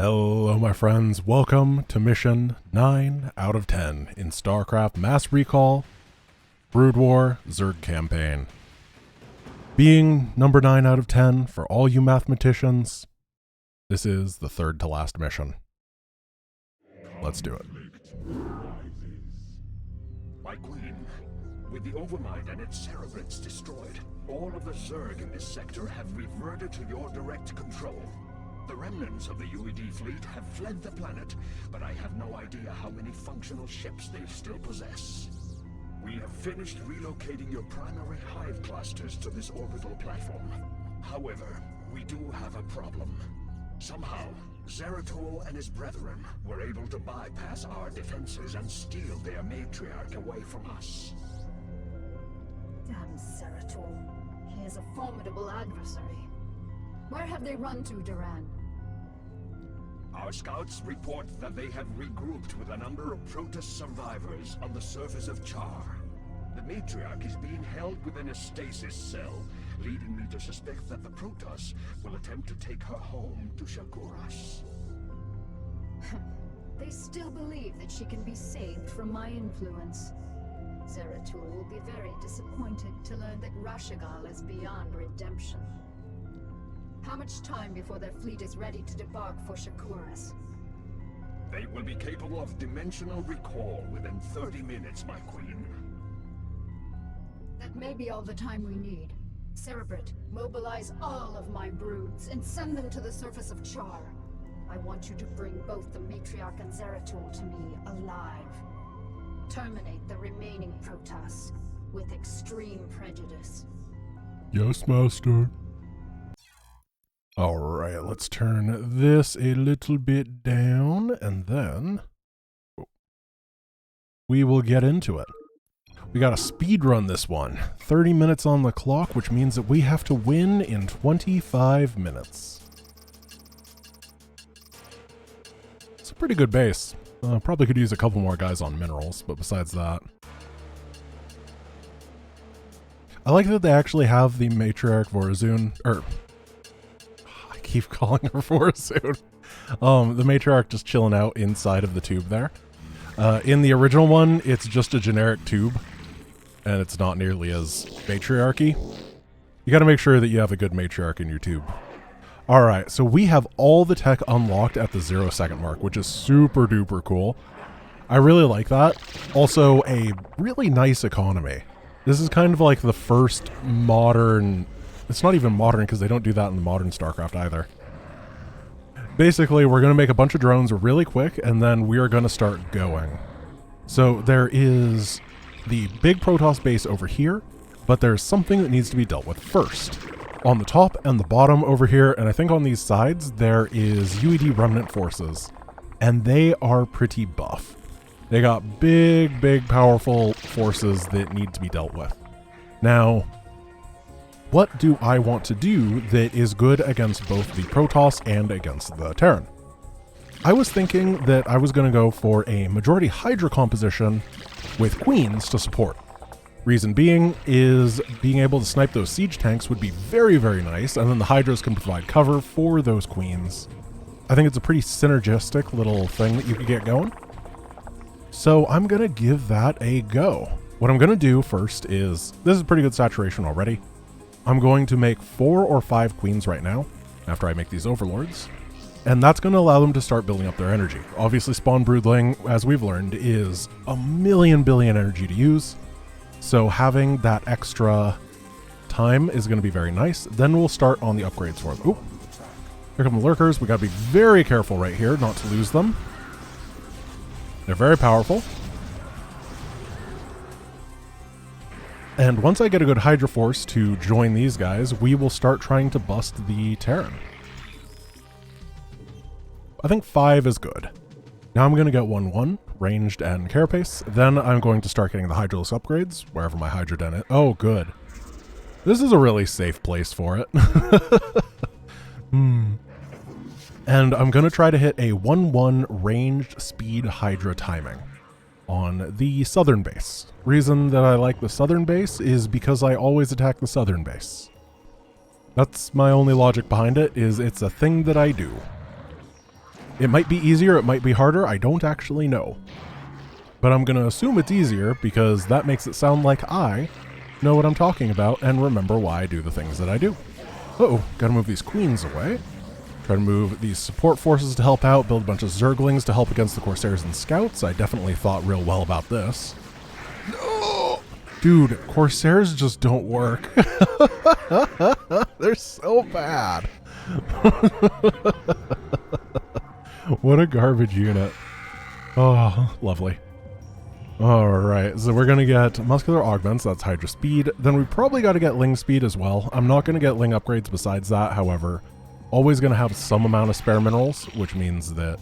Hello my friends, welcome to mission 9 out of 10 in Starcraft Mass Recall Brood War Zerg campaign. Being number 9 out of 10 for all you mathematicians, this is the third to last mission. Let's do it. My queen, with the Overmind and its cerebrates destroyed, all of the Zerg in this sector have reverted to your direct control. The remnants of the UED fleet have fled the planet, but I have no idea how many functional ships they still possess. We have finished relocating your primary hive clusters to this orbital platform. However, we do have a problem. Somehow, Zeratul and his brethren were able to bypass our defenses and steal their matriarch away from us. Damn Zeratul. He is a formidable adversary. Where have they run to, Duran? Our scouts report that they have regrouped with a number of Protist survivors on the surface of Char. The matriarch is being held within a stasis cell, leading me to suspect that the Protoss will attempt to take her home to Shakuras. They still believe that she can be saved from my influence. Zeratul will be very disappointed to learn that Rashagal is beyond redemption. How much time before their fleet is ready to debark for Shakuras? They will be capable of dimensional recall within 30 minutes, my queen. That may be all the time we need. Cerebrate, mobilize all of my broods and send them to the surface of Char. I want you to bring both the Matriarch and Zeratul to me alive. Terminate the remaining Protoss with extreme prejudice. Yes, Master. Alright, let's turn this a little bit down, and then we will get into it. We gotta speed run this one. 30 minutes on the clock, which means that we have to win in 25 minutes. It's a pretty good base. Probably could use a couple more guys on minerals, but besides that. I like that they actually have the Matriarch Vorazun, I keep calling her Vorazun. The Matriarch just chilling out inside of the tube there. In the original one, it's just a generic tube, and it's not nearly as matriarchy. You gotta make sure that you have a good matriarch in your tube. Alright, so we have all the tech unlocked at the 0 second mark, which is super duper cool. I really like that. Also, a really nice economy. This is kind of like the first modern... It's not even modern because they don't do that in the modern Starcraft either. Basically, we're going to make a bunch of drones really quick, and then we are going to start going. So there is the big Protoss base over here, but there's something that needs to be dealt with first. On the top and the bottom over here, and I think on these sides, there is UED remnant forces, and they are pretty buff. They got big, powerful forces that need to be dealt with. Now, what do I want to do that is good against both the Protoss and against the Terran? I was thinking that I was going to go for a majority Hydra composition with Queens to support. Reason being is being able to snipe those siege tanks would be very, very nice, and then the Hydras can provide cover for those Queens. I think it's a pretty synergistic little thing that you could get going. So I'm going to give that a go. What I'm going to do first is, this is pretty good saturation already. I'm going to make 4 or 5 Queens right now, after I make these Overlords. And that's going to allow them to start building up their energy. Obviously, Spawn Broodling, as we've learned, is a million billion energy to use. So having that extra time is going to be very nice. Then we'll start on the upgrades for them. Oop. Here come the Lurkers. We got to be very careful right here not to lose them. They're very powerful. And once I get a good Hydra force to join these guys, we will start trying to bust the Terran. I think 5 is good. Now I'm going to get 1-1, ranged and carapace. Then I'm going to start getting the Hydraless upgrades, wherever my Hydra den is. Oh, good. This is a really safe place for it. And I'm going to try to hit a 1-1 ranged speed Hydra timing on the southern base. Reason that I like the southern base is because I always attack the southern base. That's my only logic behind it, is it's a thing that I do. It might be easier, it might be harder, I don't actually know. But I'm going to assume it's easier because that makes it sound like I know what I'm talking about and remember why I do the things that I do. Uh-oh, gotta move these queens away. Try to move these support forces to help out, build a bunch of zerglings to help against the Corsairs and Scouts. I definitely thought real well about this. No! Dude, Corsairs just don't work. They're so bad. What a garbage unit. Oh, lovely. Alright, so we're going to get Muscular Augments, that's Hydra Speed. Then we probably got to get Ling Speed as well. I'm not going to get Ling upgrades besides that, however. Always going to have some amount of spare minerals, which means that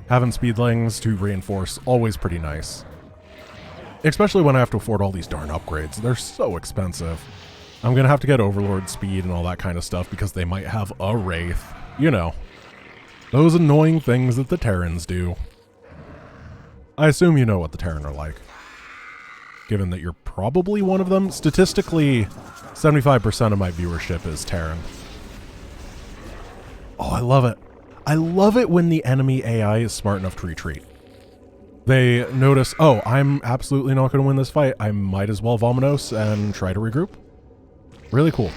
having Speedlings to reinforce, always pretty nice. Especially when I have to afford all these darn upgrades. They're so expensive. I'm going to have to get Overlord Speed and all that kind of stuff because they might have a Wraith. You know, those annoying things that the Terrans do. I assume you know what the Terran are like. Given that you're probably one of them. Statistically, 75% of my viewership is Terran. Oh, I love it. I love it when the enemy AI is smart enough to retreat. They notice, oh, I'm absolutely not going to win this fight. I might as well Vominos and try to regroup. Really cool.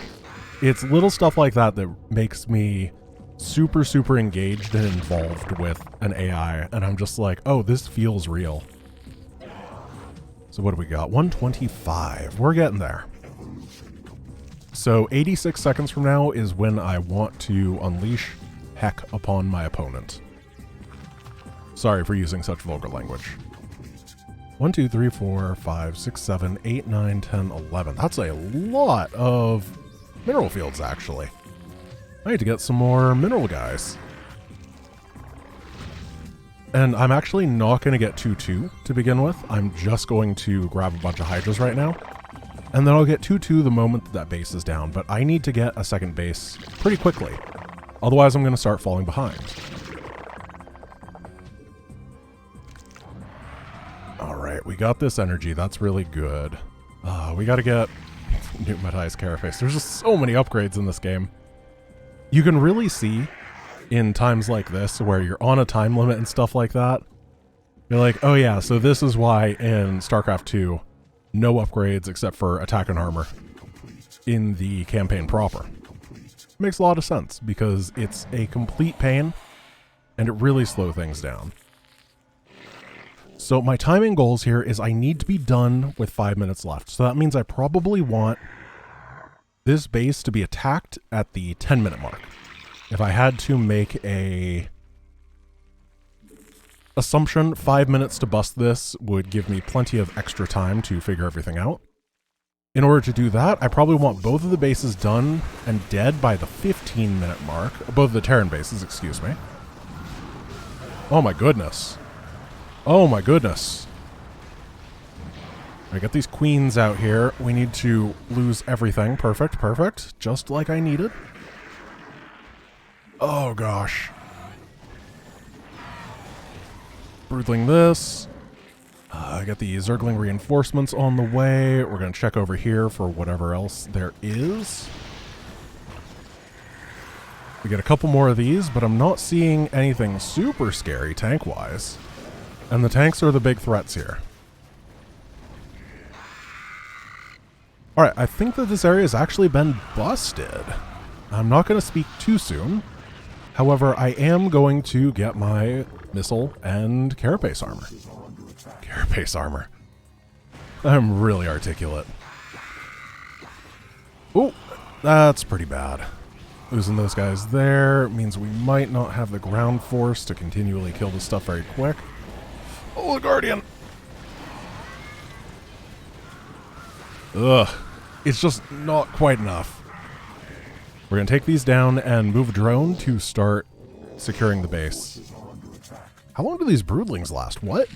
It's little stuff like that that makes me super, super engaged and involved with an AI. And I'm just like, oh, this feels real. So what do we got? 125. We're getting there. So 86 seconds from now is when I want to unleash heck upon my opponent. Sorry for using such vulgar language. 1, 2, 3, 4, 5, 6, 7, 8, 9, 10, 11. That's a lot of mineral fields, actually. I need to get some more mineral guys. And I'm actually not going to get 2-2 to begin with. I'm just going to grab a bunch of Hydras right now. And then I'll get 2-2 the moment that, that base is down. But I need to get a second base pretty quickly. Otherwise, I'm going to start falling behind. Alright, we got this energy. That's really good. We got to get Pneumatized Carapace. There's just so many upgrades in this game. You can really see in times like this where you're on a time limit and stuff like that. You're like, oh yeah, so this is why in Starcraft 2, no upgrades except for attack and armor in the campaign proper. Makes a lot of sense because it's a complete pain and it really slows things down. So my timing goals here is I need to be done with 5 minutes left. So that means I probably want this base to be attacked at the 10-minute mark. If I had to make a assumption, 5 minutes to bust this would give me plenty of extra time to figure everything out. In order to do that, I probably want both of the bases done and dead by the 15-minute mark. Both of the Terran bases, excuse me. Oh my goodness. Oh my goodness. I got these queens out here. We need to lose everything. Perfect, perfect. Just like I needed. Oh gosh. Broodling this. I got the Zergling reinforcements on the way. We're going to check over here for whatever else there is. We get a couple more of these, but I'm not seeing anything super scary tank-wise. And the tanks are the big threats here. Alright, I think that this area has actually been busted. I'm not going to speak too soon. However, I am going to get my missile and carapace armor. Carapace armor. I'm really articulate. Oh, that's pretty bad. Losing those guys there means we might not have the ground force to continually kill this stuff very quick. Oh, the Guardian! Ugh. It's just not quite enough. We're going to take these down and move a drone to start securing the base. How long do these broodlings last? What?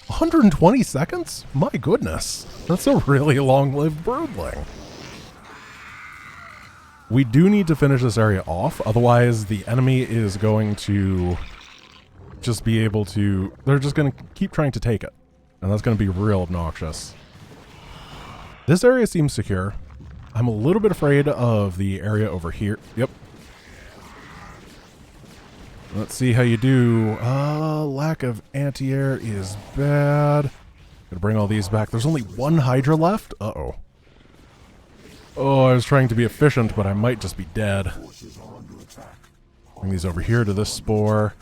120 seconds? My goodness. That's a really long-lived broodling. We do need to finish this area off, otherwise the enemy is going to just be able to... They're just going to keep trying to take it. And that's going to be real obnoxious. This area seems secure. I'm a little bit afraid of the area over here. Yep. Let's see how you do. Lack of anti-air is bad. Gonna bring all these back. There's only one Hydra left? Uh-oh. Oh, I was trying to be efficient, but I might just be dead. Bring these over here to this spore.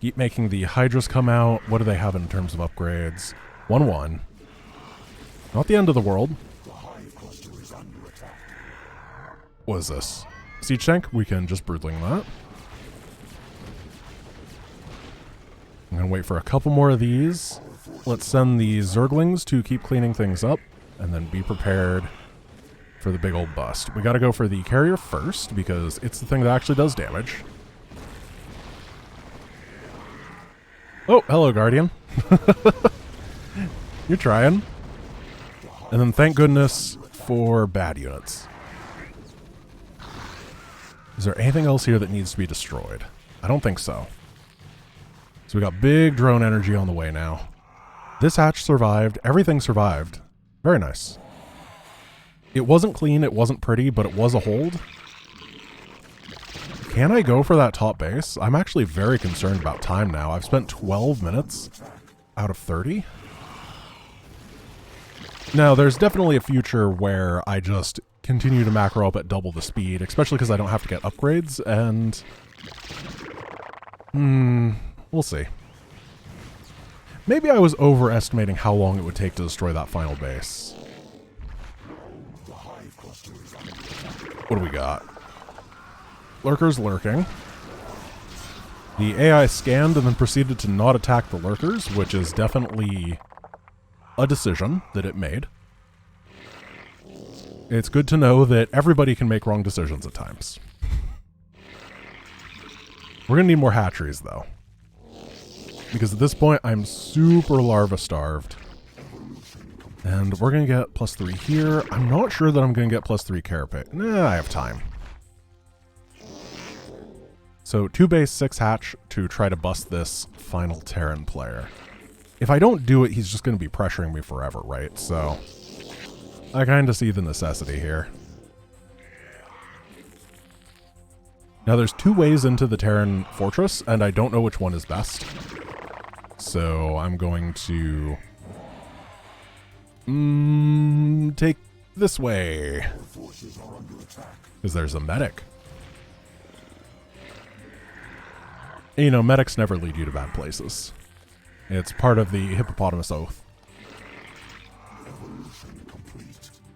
Keep making the Hydras come out. What do they have in terms of upgrades? 1-1. Not the end of the world. What is this? Siege tank? We can just brutling that. I'm going to wait for a couple more of these. Let's send the Zerglings to keep cleaning things up, and then be prepared for the big old bust. We got to go for the carrier first, because it's the thing that actually does damage. Oh, hello, Guardian. You're trying. And then thank goodness for bad units. Is there anything else here that needs to be destroyed? I don't think so. So we got big drone energy on the way now. This hatch survived. Everything survived. Very nice. It wasn't clean, it wasn't pretty, but it was a hold. Can I go for that top base? I'm actually very concerned about time now. I've spent 12 minutes out of 30. Now, there's definitely a future where I just continue to macro up at double the speed, especially because I don't have to get upgrades, and... we'll see. Maybe I was overestimating how long it would take to destroy that final base. What do we got? Lurkers lurking. The AI scanned and then proceeded to not attack the lurkers, which is definitely a decision that it made. It's good to know that everybody can make wrong decisions at times. We're going to need more hatcheries, though. Because at this point, I'm super larva starved. And we're going to get +3 here. I'm not sure that I'm going to get +3 carapace. Nah, I have time. So 2 base, 6 hatch to try to bust this final Terran player. If I don't do it, he's just going to be pressuring me forever, right? So I kind of see the necessity here. Now there's 2 ways into the Terran fortress, and I don't know which one is best. So I'm going to take this way. Because there's a medic. And, you know, medics never lead you to bad places. It's part of the hippopotamus oath.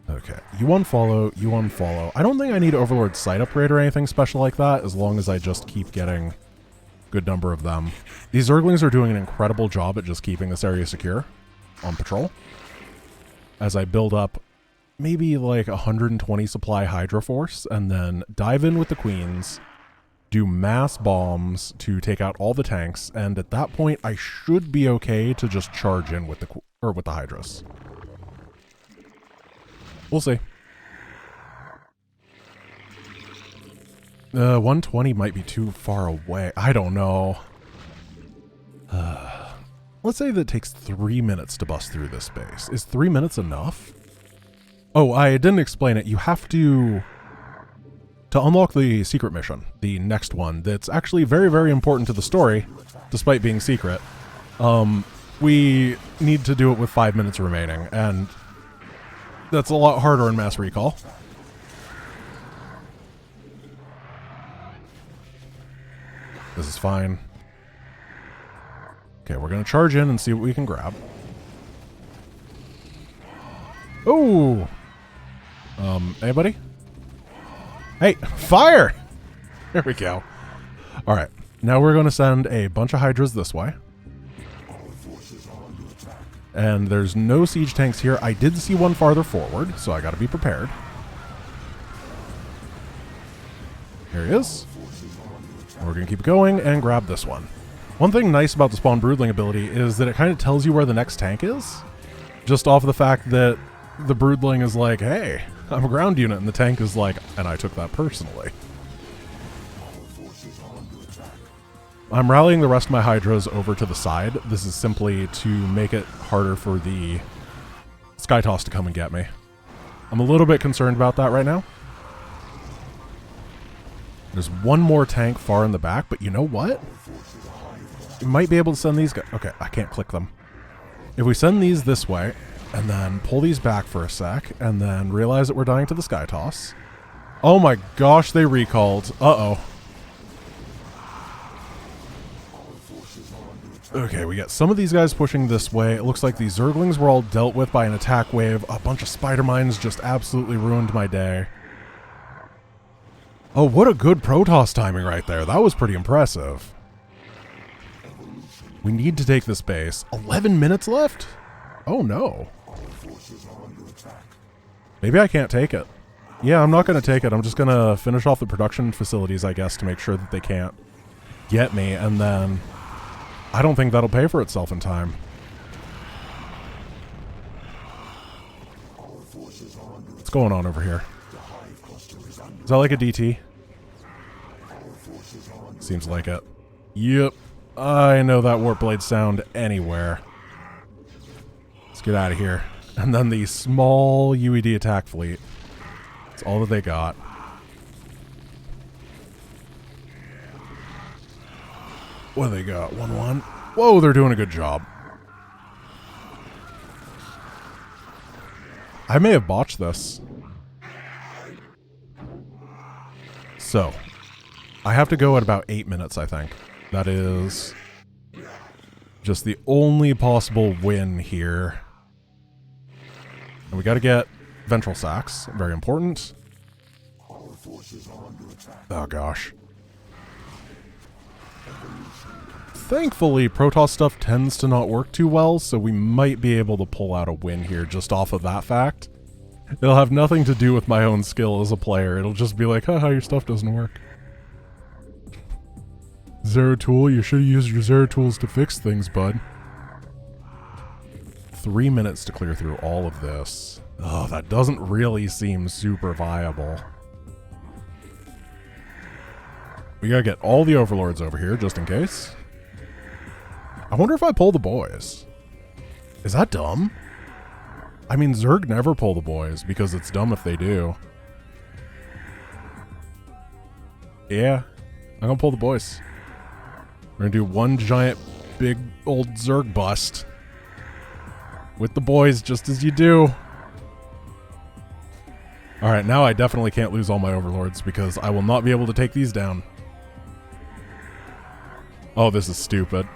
Okay, you unfollow, you unfollow. I don't think I need Overlord site upgrade or anything special like that, as long as I just keep getting a good number of them. These Zerglings are doing an incredible job at just keeping this area secure on patrol. As I build up maybe like 120 supply Hydra Force, and then dive in with the Queens, do mass bombs to take out all the tanks, and at that point I should be okay to just charge in with the Hydras. We'll see. 120 might be too far away. I don't know. Let's say that it takes 3 minutes to bust through this base. Is 3 minutes enough? Oh, I didn't explain it. You have to unlock the secret mission, the next one, that's actually very, very important to the story, despite being secret. We need to do it with 5 minutes remaining, and that's a lot harder in Mass Recall. This is fine. Okay, we're going to charge in and see what we can grab. Oh! Anybody? Hey, fire! There we go. Alright, now we're going to send a bunch of Hydras this way. And there's no siege tanks here. I did see one farther forward, so I gotta be prepared. Here he is. And we're gonna keep going and grab this one. One thing nice about the spawn broodling ability is that it kind of tells you where the next tank is. Just off the fact that the broodling is like, hey, I'm a ground unit, and the tank is like, and I took that personally. I'm rallying the rest of my Hydras over to the side. This is simply to make it harder for the Skytoss to come and get me. I'm a little bit concerned about that right now. There's one more tank far in the back, but you know what? You might be able to send these guys... Okay, I can't click them. If we send these this way, and then pull these back for a sec, and then realize that we're dying to the sky toss. Oh my gosh, they recalled. Uh-oh. Okay, we got some of these guys pushing this way. It looks like these Zerglings were all dealt with by an attack wave. A bunch of spider mines just absolutely ruined my day. Oh, what a good Protoss timing right there. That was pretty impressive. We need to take this base. 11 minutes left? Oh no. Maybe I can't take it. Yeah, I'm not going to take it. I'm just going to finish off the production facilities, I guess, to make sure that they can't get me, and then... I don't think that'll pay for itself in time. What's going on over here? Is that like a DT? Seems like it. Yep. I know that warp blade sound anywhere. Let's get out of here. And then the small UED attack fleet. That's all that they got. What do they got? 1-1. Whoa, they're doing a good job. I may have botched this. So, I have to go at about 8 minutes, I think. That is just the only possible win here. And we gotta get ventral sacks. Very important. Oh gosh. Thankfully, Protoss stuff tends to not work too well, so we might be able to pull out a win here just off of that fact. It'll have nothing to do with my own skill as a player. It'll just be like, haha, your stuff doesn't work. Zero tool, you should use your Zero tools to fix things, bud. 3 minutes to clear through all of this. Oh, that doesn't really seem super viable. We gotta get all the overlords over here, just in case. I wonder if I pull the boys. Is that dumb? I mean, Zerg never pull the boys, because it's dumb if they do. Yeah, I'm gonna pull the boys. We're gonna do one giant, big, old Zerg bust. With the boys, just as you do. Alright, now I definitely can't lose all my overlords, because I will not be able to take these down. Oh, this is stupid.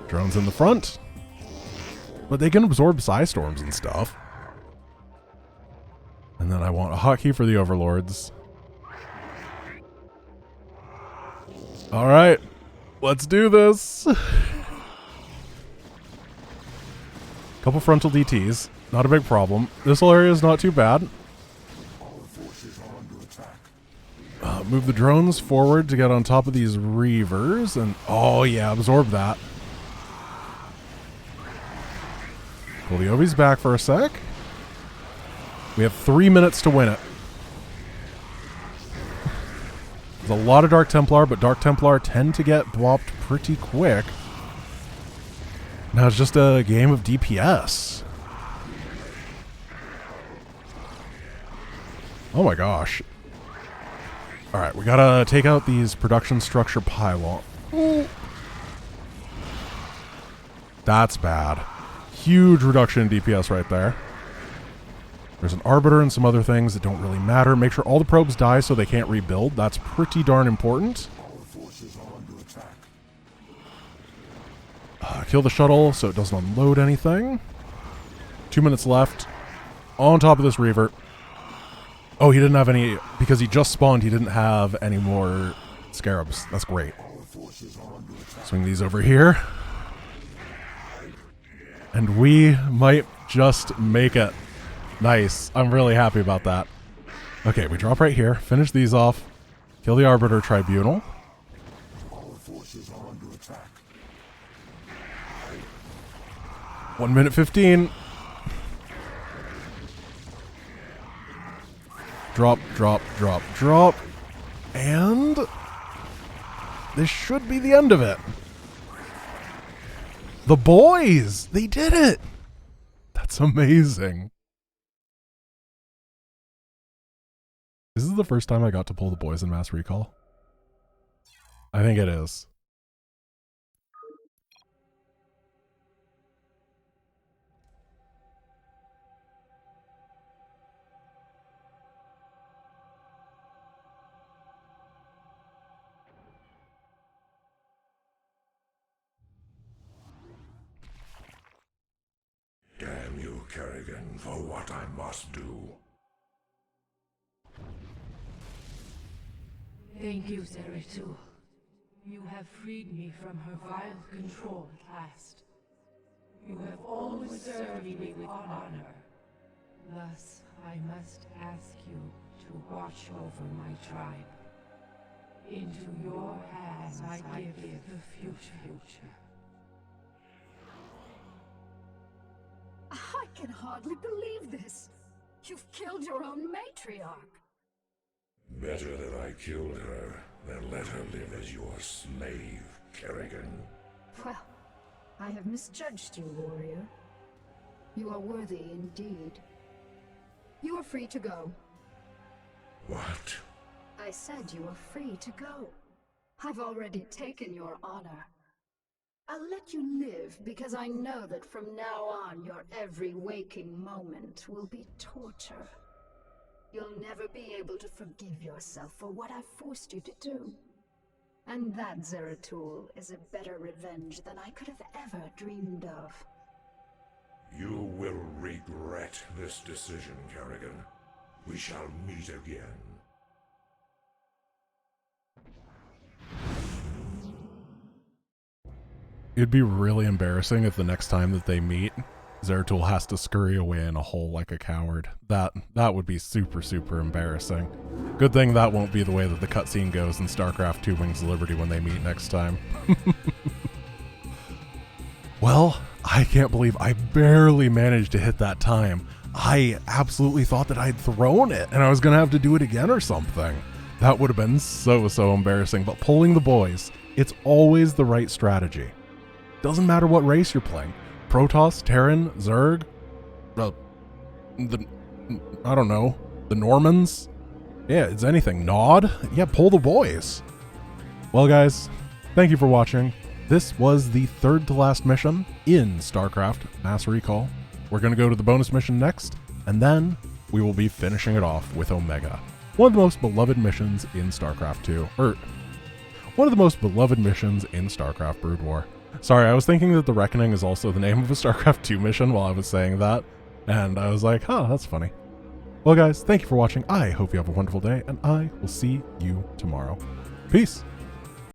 Drones in the front. But they can absorb Psystorms and stuff. And then I want a hotkey for the overlords. Alright, let's do this. Couple frontal DTs, not a big problem. This whole area is not too bad. Move the drones forward to get on top of these Reavers, and oh yeah, absorb that. Pull the Ovies back for a sec. We have 3 minutes to win it. There's a lot of Dark Templar, but Dark Templar tend to get blopped pretty quick. Now it's just a game of DPS. Oh my gosh. Alright, we gotta take out these production structure pylon. That's bad. Huge reduction in DPS right there. There's an Arbiter and some other things that don't really matter. Make sure all the probes die so they can't rebuild. That's pretty darn important. Kill the shuttle so it doesn't unload anything. 2 minutes left. On top of this Reaver. Oh, he didn't have any... Because he just spawned, he didn't have any more Scarabs. That's great. Swing these over here. And we might just make it. Nice. I'm really happy about that. Okay, we drop right here. Finish these off. Kill the Arbiter Tribunal. 1 minute 15. Drop, drop, drop, drop. And this should be the end of it. The boys! They did it! That's amazing. This is the first time I got to pull the boys in Mass Recall. I think it is. Damn you, Kerrigan, for what I must do. Thank you, SC2. You have freed me from her vile control at last. You have always served me with honor. Thus, I must ask you to watch over my tribe. Into your hands I give the future. I can hardly believe this. You've killed your own matriarch. Better that I killed her than let her live as your slave, Kerrigan. Well, I have misjudged you, warrior. You are worthy indeed. You are free to go. What? I said you are free to go. I've already taken your honor. I'll let you live because I know that from now on your every waking moment will be torture. You'll never be able to forgive yourself for what I forced you to do. And that, Zeratul, is a better revenge than I could have ever dreamed of. You will regret this decision, Kerrigan. We shall meet again. It'd be really embarrassing if the next time that they meet, Zeratul has to scurry away in a hole like a coward. That would be super, super embarrassing. Good thing that won't be the way that the cutscene goes in Starcraft 2 Wings of Liberty when they meet next time. Well, I can't believe I barely managed to hit that time. I absolutely thought that I'd thrown it and I was going to have to do it again or something. That would have been so, so embarrassing. But pulling the boys, it's always the right strategy. Doesn't matter what race you're playing. Protoss, Terran, Zerg, I don't know, the Normans. Yeah, it's anything. Nod? Yeah, pull the boys. Well, guys, thank you for watching. This was the third to last mission in StarCraft Mass Recall. We're going to go to the bonus mission next, and then we will be finishing it off with Omega. One of the most beloved missions in StarCraft 2. One of the most beloved missions in StarCraft Brood War. Sorry, I was thinking that the Reckoning is also the name of a StarCraft 2 mission while I was saying that, and I was like, huh, that's funny. Well, guys, thank you for watching. I hope you have a wonderful day, and I will see you tomorrow. Peace!